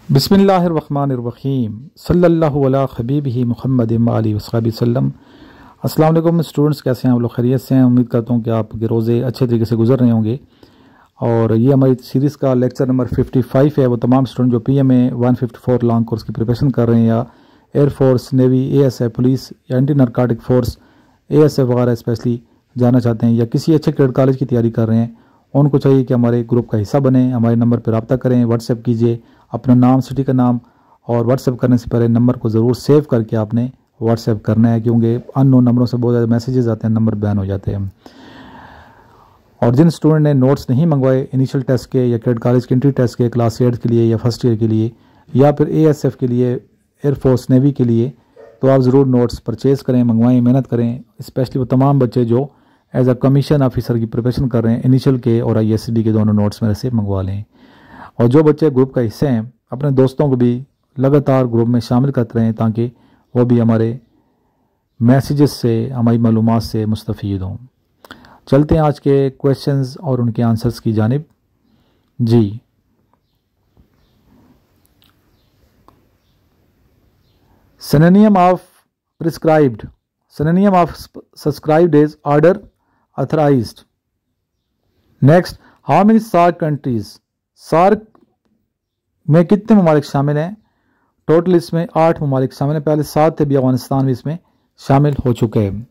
बिस्मिल्लाहिर्रहमानिर्रहीम सल्लल्लाहु अला हबीबिही मुहम्मद आलिहि वसहबिहि वसल्लम। अस्सलाम वालेकुम स्टूडेंट्स, कैसे हैं आप लोग? खैरियत से हैं? उम्मीद करता हूँ कि आपके रोज़े अच्छे तरीके से गुजर रहे होंगे। और ये हमारी सीरीज़ का लेक्चर नंबर 55 है। वो तमाम स्टूडेंट जो PMA 154 लॉन्ग कोर्स की प्रिपरेशन कर रहे हैं, या एयरफोर्स, नेवी, ASF, पुलिस या एंटी नारकोटिक फोर्स, ASF वगैरह स्पेशली जाना चाहते हैं, या किसी अच्छे कैडेट कॉलेज की तैयारी कर रहे हैं, उनको चाहिए कि हमारे ग्रुप का हिस्सा बने। हमारे नंबर पर रब्ता करें, व्हाट्सएप कीजिए अपना नाम, सिटी का नाम, और व्हाट्सएप करने से पहले नंबर को ज़रूर सेव करके आपने व्हाट्सएप करना है, क्योंकि अननोन नंबरों से बहुत ज़्यादा मैसेजेस आते हैं, नंबर बैन हो जाते हैं। और जिन स्टूडेंट ने नोट्स नहीं मंगवाए इनिशियल टेस्ट के या कैडेट कॉलेज के एंट्री टेस्ट के, क्लास 8 के लिए या फर्स्ट ईयर के लिए, या फिर ASF के लिए, एयरफोर्स, नेवी के लिए, तो आप ज़रूर नोट्स परचेज़ करें, मंगवाएं, मेहनत करें। स्पेशली वो तमाम बच्चे जो एज अ कमीशन ऑफिसर की प्रिपरेशन कर रहे हैं, इनिशियल के और ISSB के दोनों नोट्स मेरे से मंगवा लें। और जो बच्चे ग्रुप का हिस्से हैं, अपने दोस्तों को भी लगातार ग्रुप में शामिल करते रहें, ताकि वो भी हमारे मैसेजेस से, हमारी मालूमात से मुस्तफ़ीद हों। चलते हैं आज के क्वेश्चंस और उनके आंसर्स की जानिब। जी, synonym of prescribed. Synonym of subscribed is order, authorised. Next, how many SAARC countries? SAARC में कितने ममालिक शामिल हैं? टोटल इसमें 8 ममालिक शामिल हैं। पहले 7 थे, भी अफगानिस्तान भी इसमें शामिल हो चुके हैं।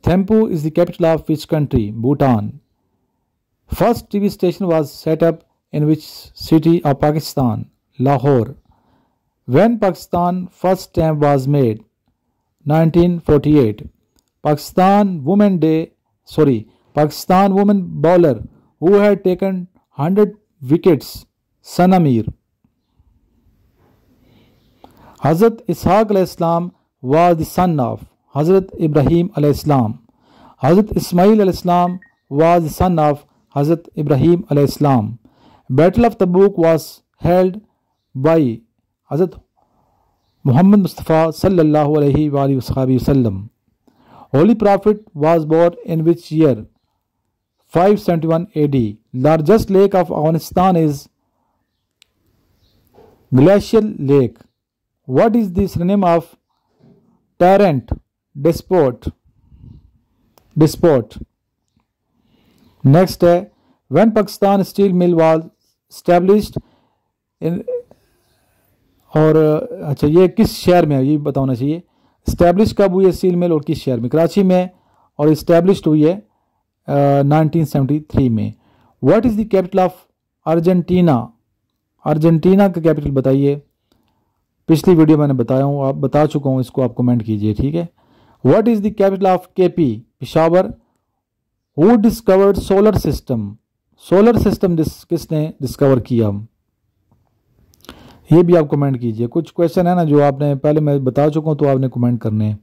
Thimphu is the capital of which country? Bhutan. First TV station was set up in which city of Pakistan? Lahore. When Pakistan first stamp was made? 1948. Pakistan women bowler who had taken 100 wickets? सन अमीर। हज़रत इसहाक अलैहिस्सलाम was the son of हज़रत इब्राहीम अलैहिस्सलाम। हज़रत इस्माईल अलैहिस्सलाम was the son of हज़रत इब्राहीम अलैहिस्सलाम। Battle of तबूक was held by हज़रत मोहम्मद मुस्तफ़ा सल्लल्लाहु अलैहि वसल्लम। Holy prophet was born in which year? 571 AD. Largest lake of Afghanistan is Glacial Lake. What is the synonym of tyrant? Despot. Next है, when Pakistan steel mill was established in, और अच्छा ये किस शहर में है ये बताना चाहिए। इस्टेब्लिश कब हुई है स्टील मिल और किस शहर में? कराची में, और इस्टेब्लिश्ड हुई है 1973 में। What is the capital of Argentina? Argentina का कैपिटल बताइए। पिछली वीडियो मैंने बताया हूँ, आप बता चुका हूँ, इसको आप कमेंट कीजिए, ठीक है। What is the capital of KP? Peshawar. Who discovered solar system? Solar system किसने डिस्कवर किया? ये भी आप कमेंट कीजिए। कुछ क्वेश्चन है ना जो आपने पहले मैं बता चुका हूँ, तो आपने कमेंट करने हैं।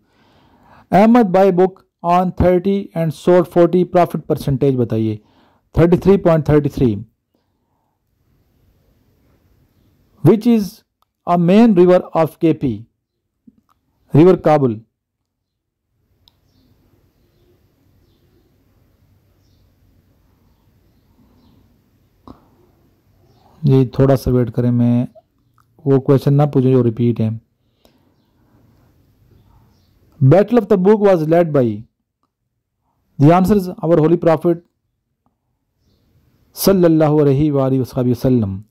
Ahmad buy book on 30 and sold 40, profit percentage बताइए। 33.33। Which is a main river of KP? River Kabul. जी थोड़ा सा वेट करें, मैं वो क्वेश्चन ना पूछे जो रिपीट है। Battle of Tabuk was led by? The answer is our holy prophet सल्लल्लाहु अलैहि वसल्लम।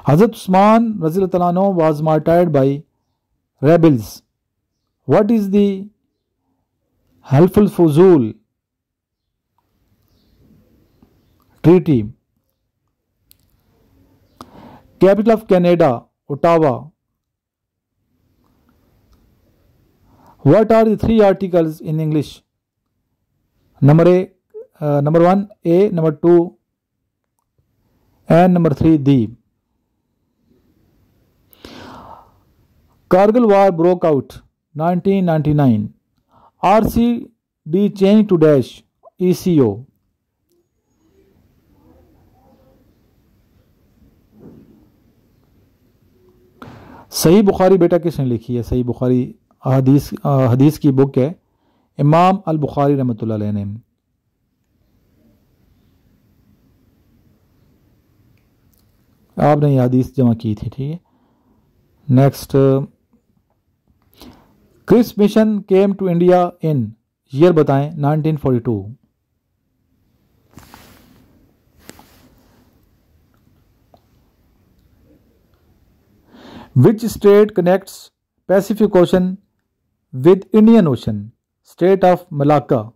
हजरत उस्मान रज़ियल्लाहु तआला अन्हु was martyred by rebels. What is the helpful फजूल treaty? Capital of Canada? Ottawa. What are the 3 articles in English? Number 1 A, number 2 and number 3 the. Kargil war broke out 1999. RCD changed to dash ECO. सही बुखारी बेटा किसने लिखी है? सही बुखारी हदीस की book है, इमाम अल बुखारी रहमतुल्लाह अलैह ने। आपने ये हदीस जमा की थी, ठीक है। Next, Cripps mission came to India in, year बताएं 1942। Which state connects Pacific Ocean with Indian Ocean? State of Malacca.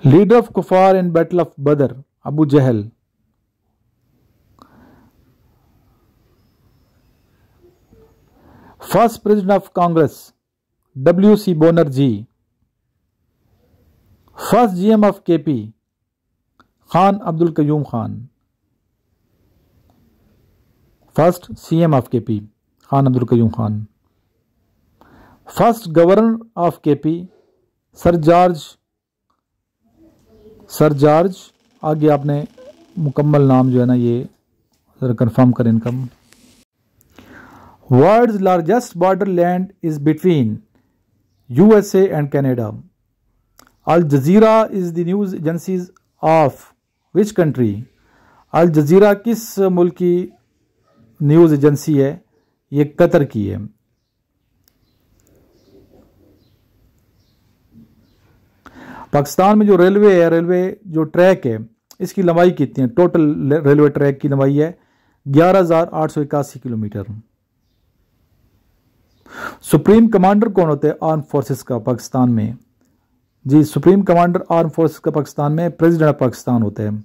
Leader of कुफार in battle of Badr, Abu Jahl. First president of Congress, WC Bonnerjee. First GM of KP, Khan Abdul Qayyum Khan. First CM of KP, Khan Abdul Qayyum Khan. First governor of KP, sir George, आगे आपने मुकम्मल नाम जो है ना ये जरा कंफर्म करें इनका। World's largest border land is between USA and Canada. Al Jazeera is the news agencies of which country? Al Jazeera किस मुल्क की न्यूज एजेंसी है? ये कतर की है। पाकिस्तान में जो रेलवे है, रेलवे जो ट्रैक है, इसकी लंबाई कितनी है? टोटल रेलवे ट्रैक की लंबाई है 11,881 किलोमीटर। सुप्रीम कमांडर कौन होते हैं आर्म फोर्सेस का पाकिस्तान में? जी, सुप्रीम कमांडर आर्म फोर्सेस का पाकिस्तान में प्रेसिडेंट ऑफ पाकिस्तान होते हैं।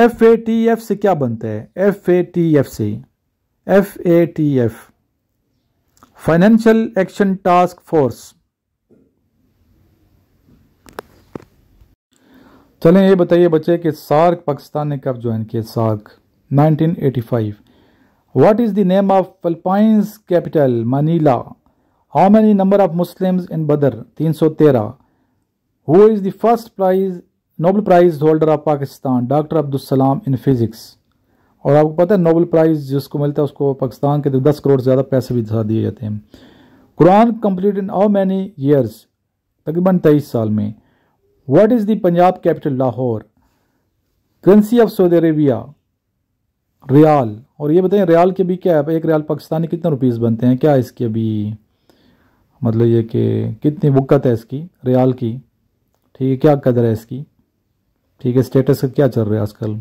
FATF से क्या बनता है? FATF से FATF financial action task force. चलें ये बताइए बच्चे कि सार्क पाकिस्तान ने कब ज्वाइन किया? SAARC 1985। What is the name of Philippines capital? Manila. How many number of Muslims in Badr? 313। Who is the first Nobel prize holder of Pakistan? Doctor Abdul in physics. और आपको पता है नोबेल प्राइज जिसको मिलता है उसको पाकिस्तान के 10 करोड़ से ज़्यादा पैसे भी दिए जाते हैं। Quran complete in how many years? तकरीबन 23 साल में। What is the Punjab capital? Lahore. Currency of Saudi Arabia? Riyal. और ये बताएं रियाल के भी क्या है? एक रियाल पाकिस्तानी कितने रुपीस बनते हैं? क्या इसकी अभी मतलब ये कि कितनी वक़्त है इसकी रियाल की? ठीक है, क्या कदर है इसकी? ठीक है, स्टेटस क्या चल रहा है आजकल?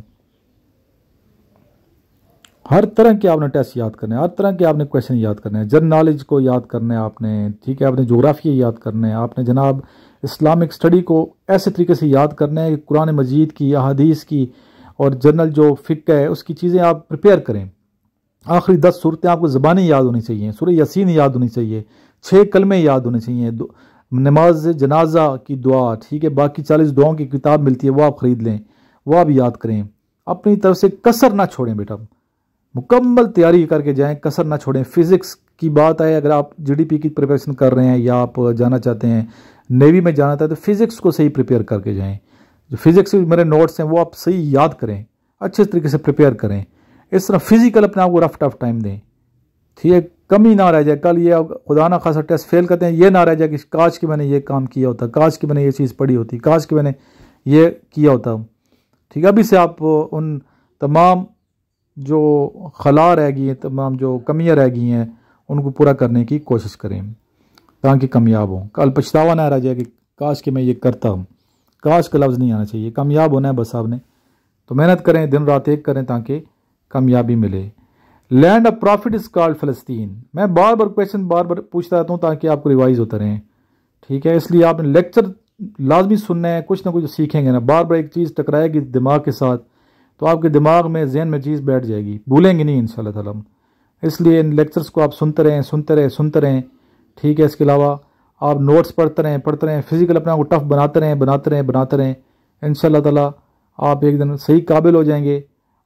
हर तरह के आपने टेस्ट याद करने हैं, हर तरह के आपने क्वेश्चन याद करने हैं, जनरल नॉलेज को याद करना है आपने, ठीक है, आपने जोग्राफी याद करना है, आपने जनाब इस्लामिक स्टडी को ऐसे तरीके से याद करना है कि कुरान मजीद की, अहादीस की और जनरल जो फ़िक्र है उसकी चीज़ें आप प्रिपेयर करें। आखिरी 10 सूरतें आपको ज़बानी याद होनी चाहिए, सूरह यासीन याद होनी चाहिए, 6 कलमे याद होने चाहिए, नमाज जनाजा की दुआ, ठीक है, बाकी 40 दुआओं की किताब मिलती है वो आप ख़रीद लें, वो आप याद करें। अपनी तरफ से कसर ना छोड़ें बेटा, मुकम्मल तैयारी करके जाएं, कसर ना छोड़ें। फ़िज़िक्स की बात आए, अगर आप GDP की प्रिपरेशन कर रहे हैं या आप जाना चाहते हैं नेवी में जाना चाहते हैं तो फ़िज़िक्स को सही प्रिपेयर करके जाएं। जो फ़िज़िक्स के मेरे नोट्स हैं वो आप सही याद करें, अच्छे तरीके से प्रिपेयर करें। इस तरह फ़िज़िकल अपने आप को रफ टफ टाइम दें, ठीक है, कमी ना रह जाए। कल ये खुदा ना खासा टेस्ट फेल करते हैं, ये ना रह जाए कि काश कि मैंने ये काम किया होता, काश कि मैंने ये चीज़ पढ़ी होती, काश कि मैंने ये किया होता, ठीक है। अभी से आप उन तमाम जो खला रह गई हैं, तमाम जो कमियां रह गई हैं उनको पूरा करने की कोशिश करें ताकि कामयाब हों। कल पछतावा ना रह जाए कि काश कि मैं ये करता हूँ, काश का लफ्ज़ नहीं आना चाहिए। कामयाब होना है बस आपने, तो मेहनत करें, दिन रात एक करें ताकि कामयाबी मिले। Land of prophet is called फ़लस्तीन। मैं बार बार क्वेश्चन बार बार पूछता रहता हूँ ताकि आपको रिवाइज होता रहे, ठीक है। इसलिए आपने लेक्चर लाजमी सुनना है, कुछ ना कुछ सीखेंगे ना, बार बार एक चीज़ टकराएगी दिमाग के साथ तो आपके दिमाग में जहन में चीज़ बैठ जाएगी, भूलेंगे नहीं इंशाल्लाह ताला। इसलिए इन लेक्चर्स को आप सुनते रहें, ठीक है। इसके अलावा आप नोट्स पढ़ते रहें, फिज़िकल अपने आप को टफ बनाते रहें। इंशाल्लाह ताला आप एक दिन सही काबिल हो जाएंगे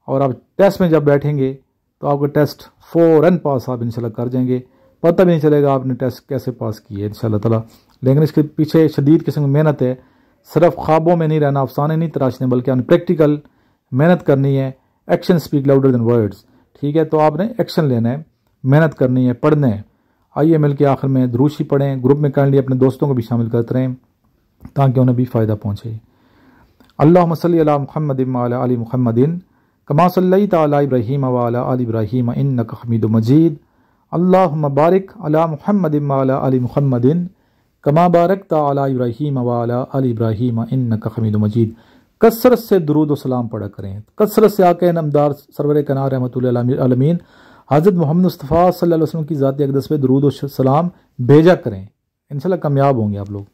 और आप टेस्ट में जब बैठेंगे तो आपका टेस्ट फ़ौरन पास आप इंशाल्लाह कर जाएंगे, पता भी नहीं चलेगा आपने टेस्ट कैसे पास किए इंशाल्लाह ताला। लेकिन इसके पीछे शदीद किस्म की मेहनत है, सिर्फ ख्वाबों में नहीं रहना, अफसाने नहीं तराशने, बल्कि आपने प्रैक्टिकल मेहनत करनी है। Action speak louder than words, ठीक है। तो आपने एक्शन लेना है, मेहनत करनी है, पढ़ना है। आइए मिल के आखिर में दुरूद शरीफ पढ़ें, ग्रुप में काइंडली अपने दोस्तों को भी शामिल करते रहें ताकि उन्हें भी फ़ायदा पहुँचे। अल्लाहुम्मा सल्ली अला मुहम्मदिन व अला आलि मुहम्मदिन कमा सल्लैता अला इब्राहीम व अला आलि इब्राहीम इन्नका हमीदुम मजीद। अल्लाहुम्मा बारिक अला मुहम्मदिन व अला आलि मुहम्मदिन कमा बारकता अला इब्राहीम व अला आलि इब्राहीम इन्नका हमीदुम मजीद। कसरत से दुरूद व सलाम पढ़ा करें, कसरत से आके नमदार सरवर कनार रहमतुल्लिल आलमीन हज़रत मोहम्मद मुस्तफ़ा सल्लल्लाहु अलैहि वसल्लम की ज़ात अक़दस पे दुरूद व सलाम भेजा करें। इंशाल्लाह कामयाब होंगे आप लोग।